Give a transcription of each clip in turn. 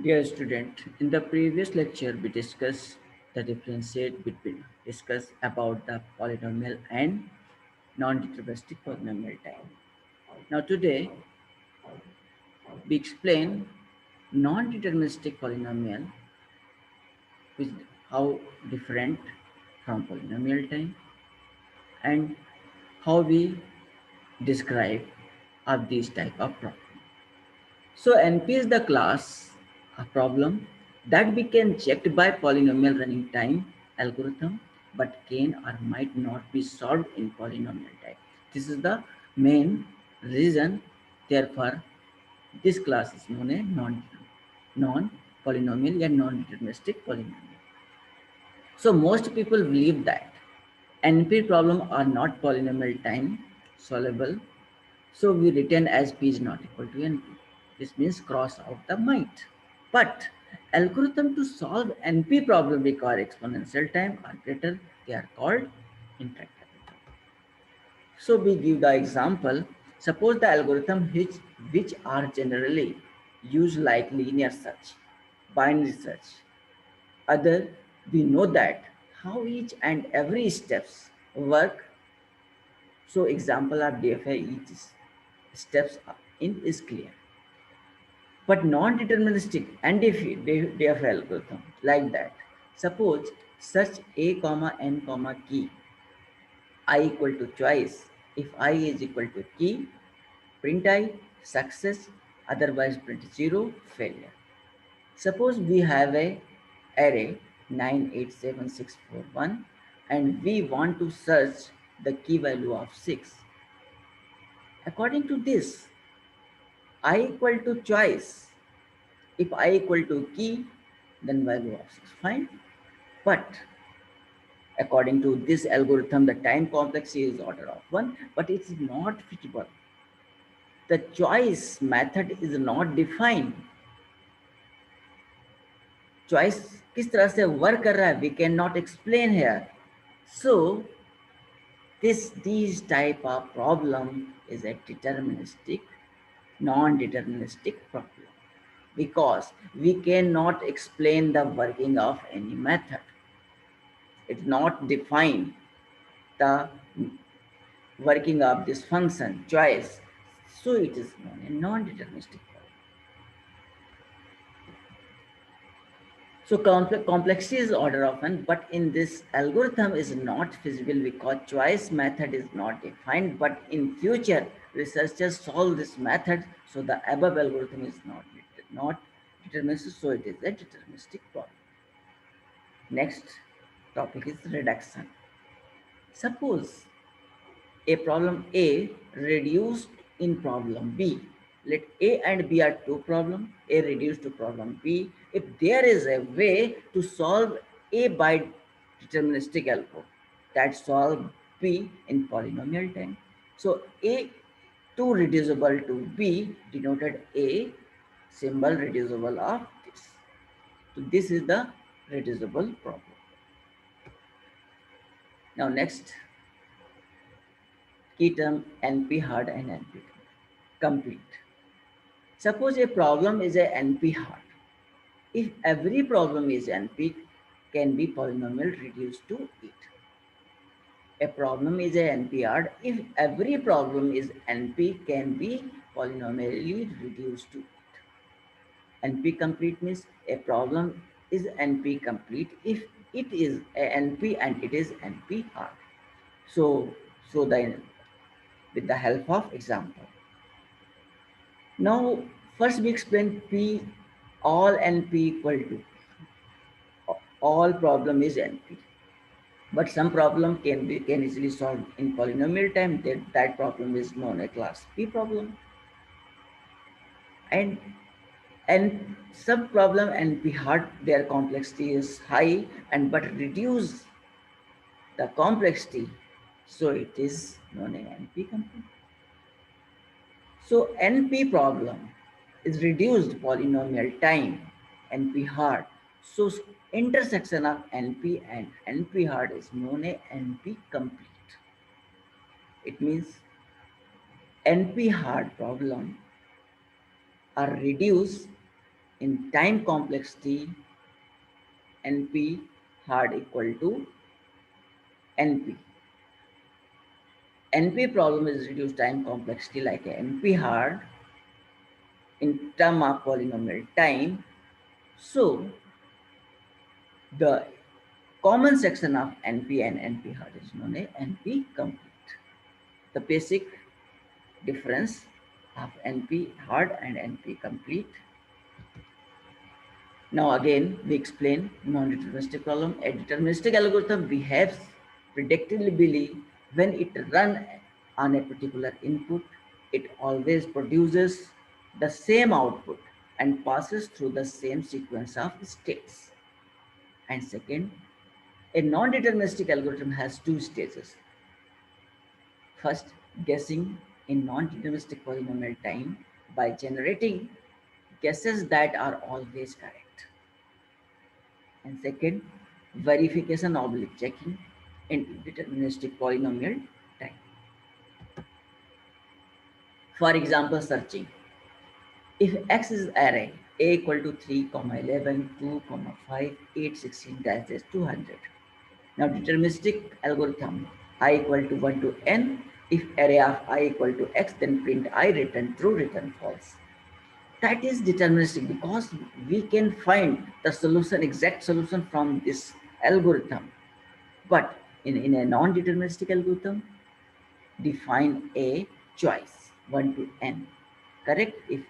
Dear student, in the previous lecture we discuss about the polynomial and non-deterministic polynomial time. Now today we explain non-deterministic polynomial, which how different from polynomial time and how we describe of these type of problem. So NP is the class a problem that we can check by polynomial running time algorithm, but can or might not be solved in polynomial time. This is the main reason. Therefore, this class is known as non polynomial and non-deterministic polynomial. So most people believe that NP problem are not polynomial time solvable. So we written as P is not equal to NP. This means cross out the might. But algorithm to solve NP problem require exponential time or greater. They are called intractable. So we give the example. Suppose the algorithm which are generally used like linear search, binary search. Other, we know that how each and every steps work. So example of DFA each steps in is clear. But non-deterministic and DFA algorithm like that. Suppose search a comma n comma key I equal to choice. If I is equal to key, print I success, otherwise print 0 failure. Suppose we have a array 987641 and we want to search the key value of 6. According to this, I equal to choice. If I equal to key, then value of 6. Fine. But according to this algorithm, the time complexity is order of 1, but it's not fitable. The choice method is not defined. Choice किस तरह से work कर रहा है, we cannot explain here. So these type of problem is a deterministic, non-deterministic problem because we cannot explain the working of any method. It's not defined the working of this function choice. So it is known a non-deterministic problem. So complexity is order of n, but in this algorithm is not feasible because choice method is not defined. But in future, researchers solve this method, so the above algorithm is not deterministic, so it is a deterministic problem. Next topic is reduction. Suppose a problem A reduced in problem B. Let A and B are two problems, A reduced to problem B. If there is a way to solve A by deterministic algorithm that solve B in polynomial time. So A 2 reducible to B denoted A symbol reducible of this. So this is the reducible problem. Now next key term NP hard and NP complete. Suppose a problem is a NP hard. If every problem is NP, can be polynomial reduced to it. A problem is a NP hard. If every problem is NP, can be polynomially reduced to it. NP complete means a problem is NP complete if it is a NP and it is NP hard. So, with the help of example. Now, first we explain P, all NP equal to all problem is NP. But some problem can easily solve in polynomial time. That problem is known as class P problem. And some problem NP hard, their complexity is high and but reduce the complexity. So it is known as NP complete. So NP problem is reduced polynomial time, NP hard. So intersection of NP and NP hard is known as NP complete. It means NP hard problem are reduced in time complexity NP hard equal to NP. NP problem is reduced time complexity like a NP hard in term of polynomial time. So the common section of NP and NP hard is known as NP complete. The basic difference of NP hard and NP complete. Now again we explain non-deterministic problem. A deterministic algorithm behaves predictably when it runs on a particular input. It always produces the same output and passes through the same sequence of states. And second, a non-deterministic algorithm has two stages. First, guessing in non-deterministic polynomial time by generating guesses that are always correct. And second, verification oblique checking in deterministic polynomial time. For example, searching. If X is array A equal to 3, 11, 2, 5, 8, 16, dash dash 200. Now deterministic algorithm I equal to 1 to n. If array of I equal to X, then print I return true, return false. That is deterministic because we can find the solution, exact solution from this algorithm. But in a non-deterministic algorithm, define a choice 1 to n. Correct? If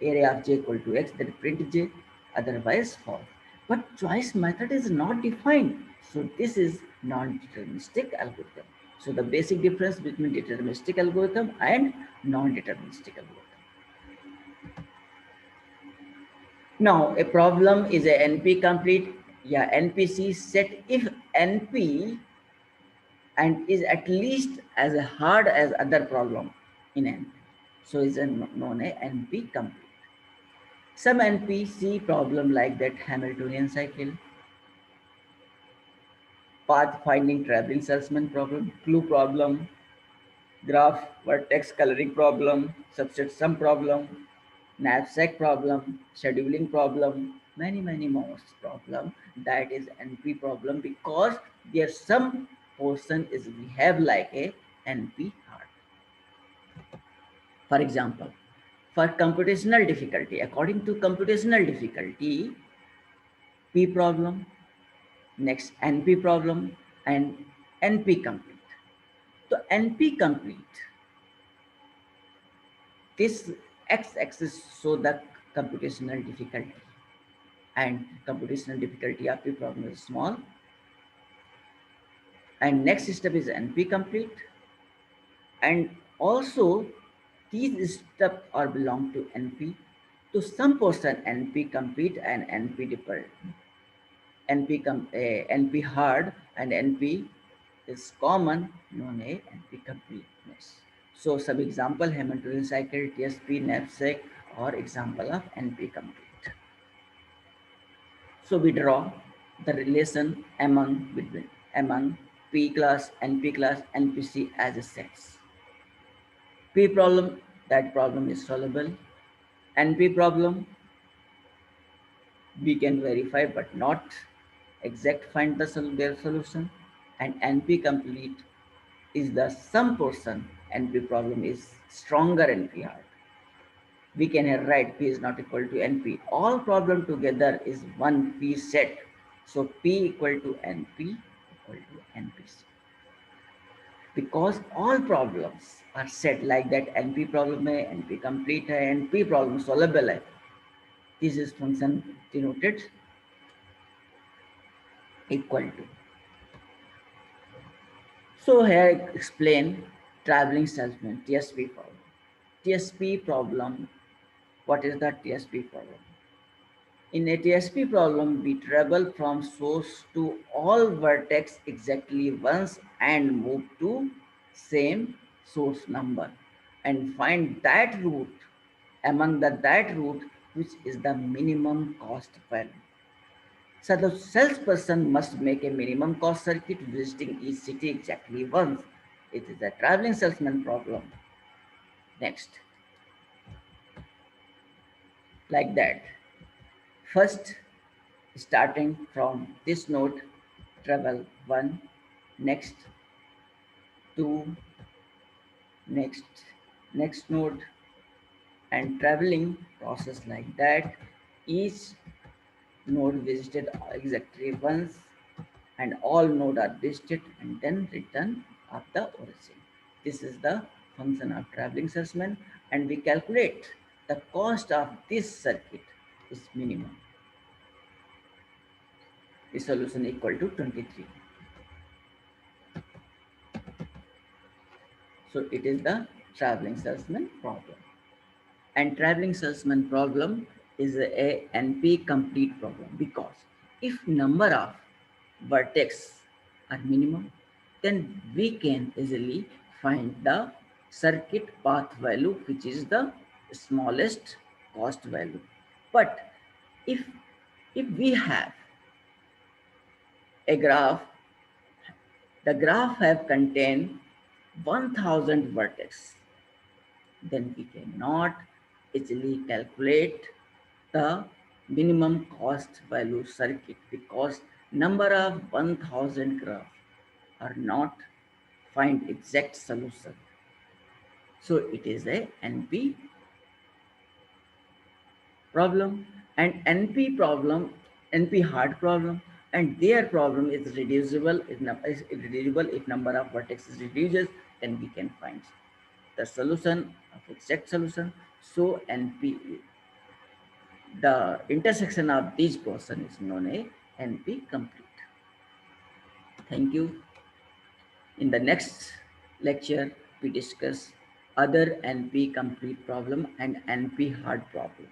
array of j equal to X, then print j, otherwise false. But choice method is not defined. So this is non-deterministic algorithm. So the basic difference between deterministic algorithm and non-deterministic algorithm. Now, a problem is a NP complete, yeah, NPC set if NP and is at least as hard as other problem in NP. So is known as NP complete. Some NPC problem like that Hamiltonian cycle, path finding traveling salesman problem, clue problem, graph vertex coloring problem, subset sum problem, knapsack problem, scheduling problem, many more problem. That is NP problem because there some portion is we have like a NP hard. For example, for computational difficulty, according to computational difficulty, P problem, next NP problem, and NP complete. So NP complete, this x-axis show the computational difficulty, and computational difficulty of P problem is small. And next step is NP complete, and also these steps are belong to NP. To some portion NP complete and NP deferred. NP hard and NP is common, known as NP completeness. So some example Hamiltonian cycle, TSP, knapsack, or example of NP complete. So we draw the relation among P class, NP class, NPC as a sets. P problem, that problem is solvable. NP problem, we can verify but not exact find their solution. And NP complete is the some portion NP problem is stronger NP hard. We can write P is not equal to NP. All problem together is one P set. So P equal to NP equal to NPC. Because all problems are set like that, NP problem hai, NP complete hai, NP problem solvable hai. This is function denoted equal to. So here I explain traveling salesman TSP problem. TSP problem. What is the TSP problem? In a TSP problem, we travel from source to all vertex exactly once and move to same source number and find that route among that route which is the minimum cost value. So the salesperson must make a minimum cost circuit visiting each city exactly once. It is a traveling salesman problem. Next, like that. First, starting from this node, travel 1, next 2, next, next node, and traveling process like that. Each node visited exactly once, and all nodes are visited and then return of the origin. This is the function of traveling salesman, and we calculate the cost of this circuit is minimum. The solution equal to 23. So it is the traveling salesman problem. And traveling salesman problem is a NP complete problem, because if number of vertex are minimum, then we can easily find the circuit path value, which is the smallest cost value. But if if we have a graph, the graph have contained 1000 vertex, then we cannot easily calculate the minimum cost value circuit, because number of 1000 graph are not find exact solution. So it is a NP problem, and NP problem, NP hard problem, and their problem is reducible. Is reducible if number of vertices reduces, then we can find the solution of exact solution. So NP, the intersection of these portion is known as NP complete. Thank you. In the next lecture, we discuss other NP complete problem and NP hard problem.